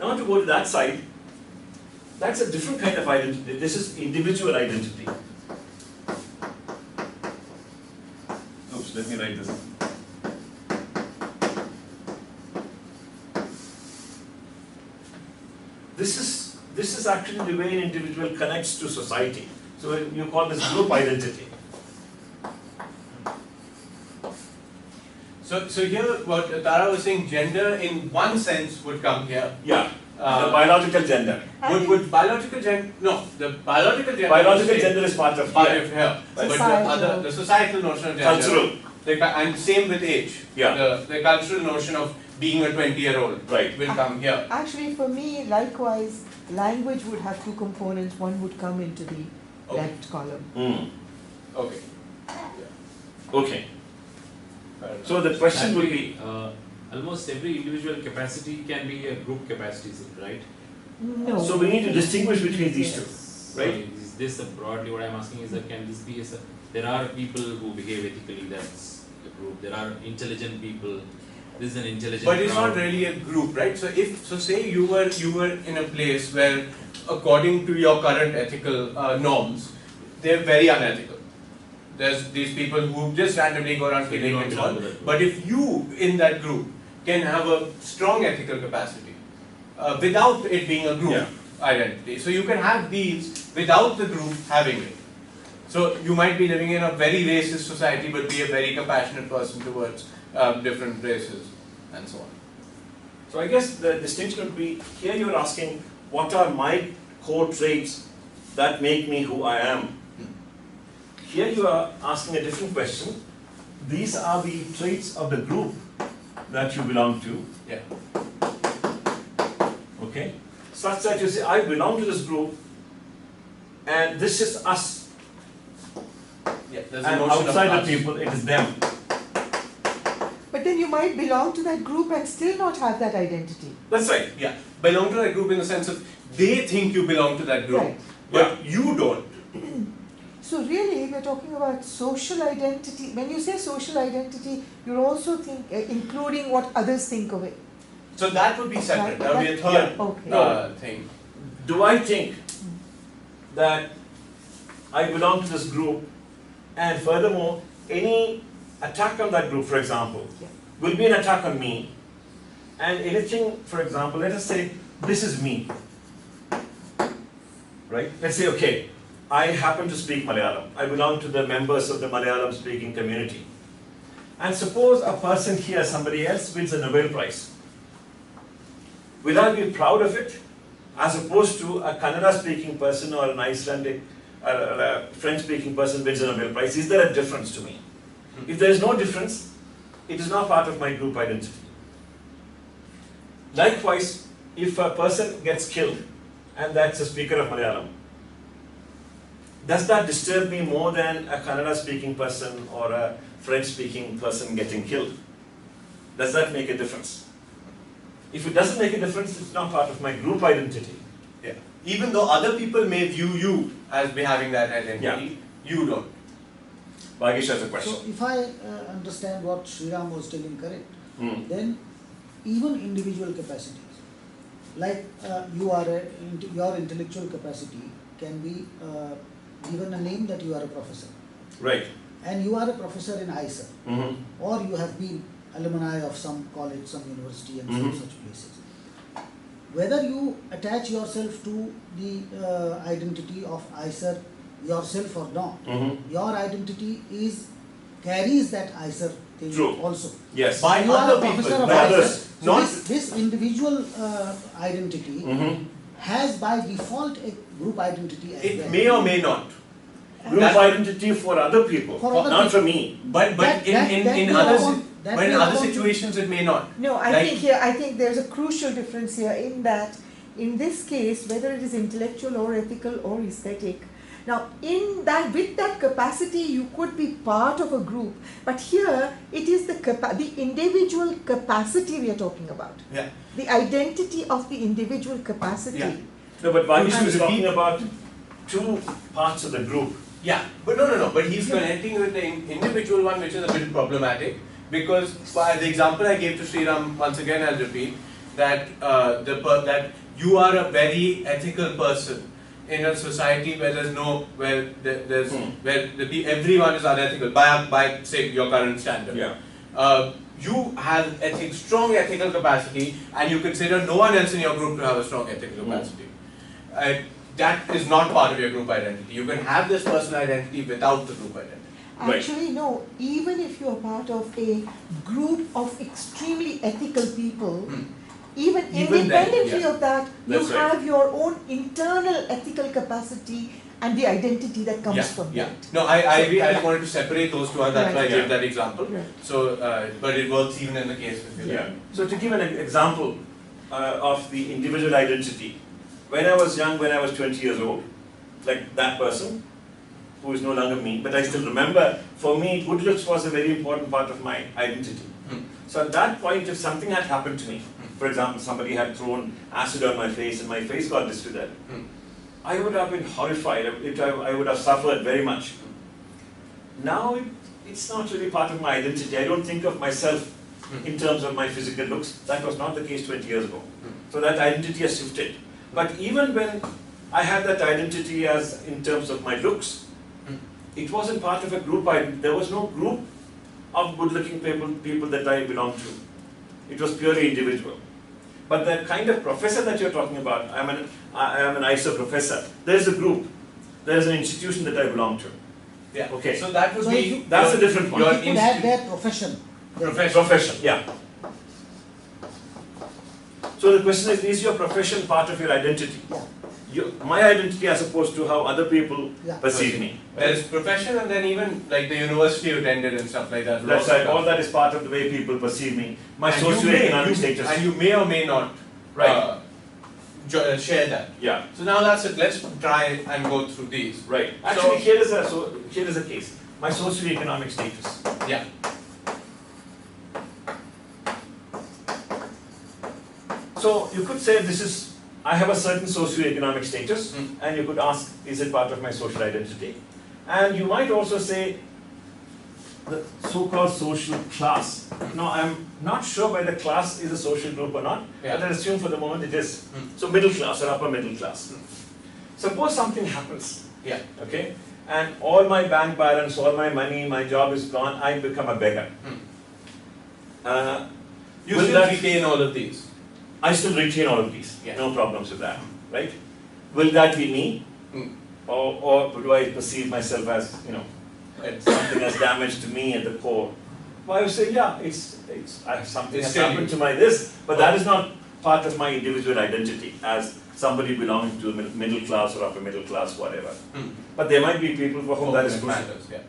Now to go to that side, that's a different kind of identity. This is individual identity. Oops, let me write this. This is actually the way an individual connects to society. So you call this group identity. So here, what Tara was saying, gender in one sense would come here. Yeah, the biological gender. Would biological gender? No, the biological gender. Biological gender is part of here. But the societal notion of gender. Cultural. And same with age. Yeah. The cultural notion of being a 20-year-old will come here. Actually, for me, likewise, language would have two components. One would come into the left column. Okay. Okay. So the question would be, almost every individual capacity can be a group capacity, right? No. so we need to distinguish between these two, right? So is this broadly what I'm asking is that can this be there are people who behave ethically, that's a group. There are intelligent people. This is an intelligent But it's crowd. not really a group, right? So say you were in a place where, according to your current ethical norms, they're very unethical. There's these people who just randomly go around killing and so on. But if you in that group can have a strong ethical capacity without it being a group identity, so you can have these without the group having it. So you might be living in a very racist society, but be a very compassionate person towards different races and so on. So I guess the distinction would be, here you're asking, what are my core traits that make me who I am? Here you are asking a different question. These are the traits of the group that you belong to. Yeah. Okay? Such that you say, I belong to this group and this is us. Yeah, there's And a notion outside of us. the people, it is them. But then you might belong to that group and still not have that identity. That's right. Yeah, belong to that group in the sense of they think you belong to that group, Right. but you don't. So really, we're talking about social identity. When you say social identity, you're also including what others think of it. So that would be separate. That would be a third thing. Do I think that I belong to this group, and furthermore, any attack on that group, for example, will be an attack on me, and anything, for example, let us say, this is me, right? Let's say, okay, I happen to speak Malayalam. I belong to the members of the Malayalam speaking community. And suppose a person here, somebody else, wins a Nobel Prize. Will I be proud of it, as opposed to a Kannada speaking person or an Icelandic, a French speaking person wins a Nobel Prize? Is there a difference to me? If there is no difference, it is not part of my group identity. Likewise, if a person gets killed, and that's a speaker of Malayalam, does that disturb me more than a Kannada speaking person or a French speaking person getting killed? Does that make a difference? If it doesn't make a difference, it's not part of my group identity. Yeah. Even though other people may view you as having that identity, you don't. Bhagesh has a question. So if I understand what Sriram was telling correct, then even individual capacities, like your intellectual capacity can be given a name that you are a professor. Right. And you are a professor in ISER, or you have been alumni of some college, some university and some such places. Whether you attach yourself to the identity of ISER yourself or not, your identity carries that ISER thing also. Yes. By you are other a professor people, of by ISER. others. So Not this individual identity has by default a group identity as well. it may or may not. Group identity for other people, For other not people. for me. But in other situations it may not. No, I think there's a crucial difference here in that, in this case, whether it is intellectual or ethical or aesthetic, now with that capacity you could be part of a group, but here it is the individual capacity we are talking about. Yeah. The identity of the individual capacity. Yeah. No, but Bhagesh is talking about two parts of the group. Yeah, but no. But he's connecting with the individual one, which is a bit problematic, because the example I gave to Sriram, once again I'll repeat, that that you are a very ethical person in a society where there's no where everyone is unethical by say your current standard. Yeah. You have strong ethical capacity, and you consider no one else in your group to have a strong ethical capacity. That is not part of your group identity. You can have this personal identity without the group identity. Actually, no. Even if you are part of a group of extremely ethical people, even independently then, of that, you That's right. have your own internal ethical capacity and the identity that comes from that. No, I really wanted to separate those two, and that's why I Right. gave that example. Right. So, but it works even in the case with you. Yeah. So to give an example of the individual identity, when I was young, when I was 20 years old, like that person, who is no longer me, but I still remember, for me, good looks was a very important part of my identity. So at that point, if something had happened to me, for example, somebody had thrown acid on my face and my face got disfigured, I would have been horrified. I would have suffered very much. Now, it's not really part of my identity. I don't think of myself in terms of my physical looks. That was not the case 20 years ago. So that identity has shifted. But even when I had that identity as in terms of my looks, it wasn't part of a group. There was no group of good-looking people that I belonged to. It was purely individual. But the kind of professor that you're talking about, I am an ISO professor. There's a group. There's an institution that I belong to. Yeah. Okay. So that would So be That's a different one. your You could add their profession. Profession, yeah. So the question is your profession part of your identity? Yeah. My identity as opposed to how other people Yeah. perceive me. There's profession, and then even like the university you attended and stuff like that. That's right, all that is part of the way people perceive me. My And socioeconomic status. And you may or may not Right. share that. Yeah, So now that's it. Let's try and go through these. right. Actually, here is a case. My socioeconomic status. Yeah. So you could say I have a certain socioeconomic status, and you could ask, is it part of my social identity? And you might also say, the so-called social class. No, I'm not sure whether class is a social group or not, but I assume for the moment it is. So middle class or upper middle class. Suppose something happens, okay, and all my bank balance, all my money, my job is gone, I become a beggar. You Will should that- retain all of these. I still retain all of these, Yeah. no problems with that, right? Will that be me? Or do I perceive myself as, something has damaged to me at the core? Well, I would say, yeah, something It's has still happened you. to my this, but that is not part of my individual identity as somebody belonging to middle class or upper middle class, whatever. But there might be people for whom that is crucial. matters. Yeah.